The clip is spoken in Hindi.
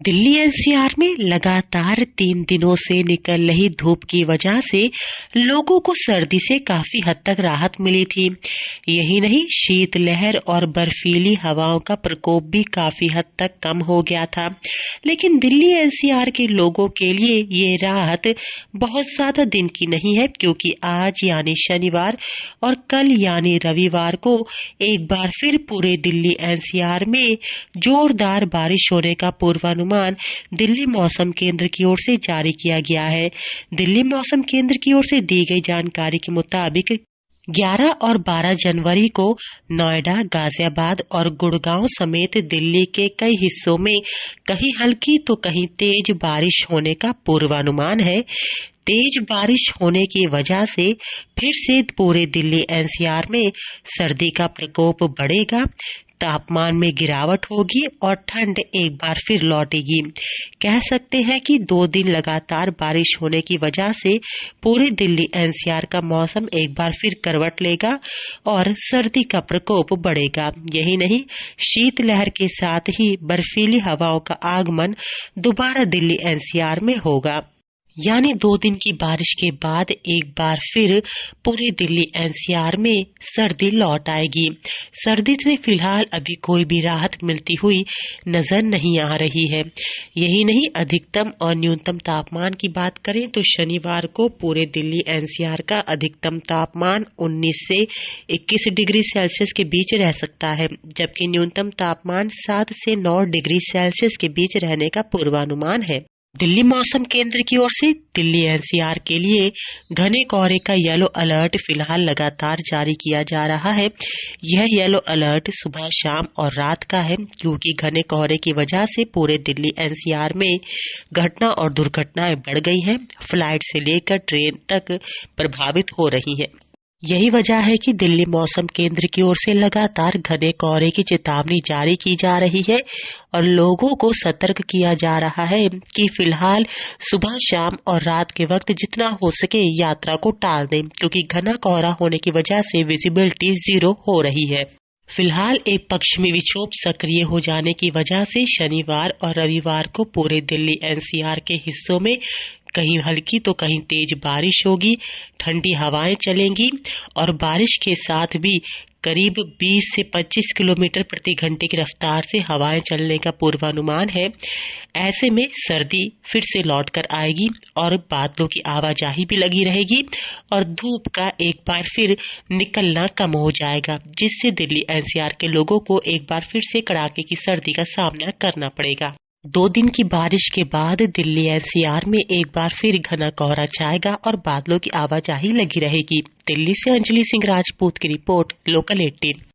दिल्ली एनसीआर में लगातार 3 दिनों से निकल रही धूप की वजह से लोगों को सर्दी से काफी हद तक राहत मिली थी। यही नहीं, शीतलहर और बर्फीली हवाओं का प्रकोप भी काफी हद तक कम हो गया था। लेकिन दिल्ली एनसीआर के लोगों के लिए ये राहत बहुत ज्यादा दिन की नहीं है, क्योंकि आज यानी शनिवार और कल यानी रविवार को एक बार फिर पूरे दिल्ली एनसीआर में जोरदार बारिश होने का पूर्वानुमान दिल्ली मौसम केंद्र की ओर से जारी किया गया है। दिल्ली मौसम केंद्र की ओर से दी गई जानकारी के मुताबिक 11 और 12 जनवरी को नोएडा, गाजियाबाद और गुड़गांव समेत दिल्ली के कई हिस्सों में कहीं हल्की तो कहीं तेज बारिश होने का पूर्वानुमान है। तेज बारिश होने की वजह से फिर से पूरे दिल्ली एनसीआर में सर्दी का प्रकोप बढ़ेगा, तापमान में गिरावट होगी और ठंड एक बार फिर लौटेगी। कह सकते हैं कि 2 दिन लगातार बारिश होने की वजह से पूरे दिल्ली एनसीआर का मौसम एक बार फिर करवट लेगा और सर्दी का प्रकोप बढ़ेगा। यही नहीं, शीतलहर के साथ ही बर्फीली हवाओं का आगमन दोबारा दिल्ली एनसीआर में होगा। यानी 2 दिन की बारिश के बाद एक बार फिर पूरे दिल्ली एनसीआर में सर्दी लौट आएगी। सर्दी से फिलहाल अभी कोई भी राहत मिलती हुई नजर नहीं आ रही है। यही नहीं, अधिकतम और न्यूनतम तापमान की बात करें तो शनिवार को पूरे दिल्ली एनसीआर का अधिकतम तापमान 19 से 21 डिग्री सेल्सियस के बीच रह सकता है, जबकि न्यूनतम तापमान 7 से 9 डिग्री सेल्सियस के बीच रहने का पूर्वानुमान है। दिल्ली मौसम केंद्र की ओर से दिल्ली एनसीआर के लिए घने कोहरे का येलो अलर्ट फिलहाल लगातार जारी किया जा रहा है। यह येलो अलर्ट सुबह, शाम और रात का है, क्योंकि घने कोहरे की वजह से पूरे दिल्ली एनसीआर में घटना और दुर्घटनाएं बढ़ गई हैं। फ्लाइट से लेकर ट्रेन तक प्रभावित हो रही है। यही वजह है कि दिल्ली मौसम केंद्र की ओर से लगातार घने कोहरे की चेतावनी जारी की जा रही है और लोगों को सतर्क किया जा रहा है कि फिलहाल सुबह, शाम और रात के वक्त जितना हो सके यात्रा को टाल दें, क्योंकि घना कोहरा होने की वजह से विजिबिलिटी 0 हो रही है। फिलहाल एक पश्चिमी विक्षोभ सक्रिय हो जाने की वजह से शनिवार और रविवार को पूरे दिल्ली एनसीआर के हिस्सों में कहीं हल्की तो कहीं तेज बारिश होगी, ठंडी हवाएं चलेंगी और बारिश के साथ भी करीब 20 से 25 किलोमीटर प्रति घंटे की रफ्तार से हवाएं चलने का पूर्वानुमान है। ऐसे में सर्दी फिर से लौट कर आएगी और बादलों की आवाजाही भी लगी रहेगी और धूप का एक बार फिर निकलना कम हो जाएगा, जिससे दिल्ली एनसीआर के लोगों को एक बार फिर से कड़ाके की सर्दी का सामना करना पड़ेगा। 2 दिन की बारिश के बाद दिल्ली एनसीआर में एक बार फिर घना कोहरा छाएगा और बादलों की आवाजाही लगी रहेगी। दिल्ली से अंजलि सिंह राजपूत की रिपोर्ट, लोकल 18।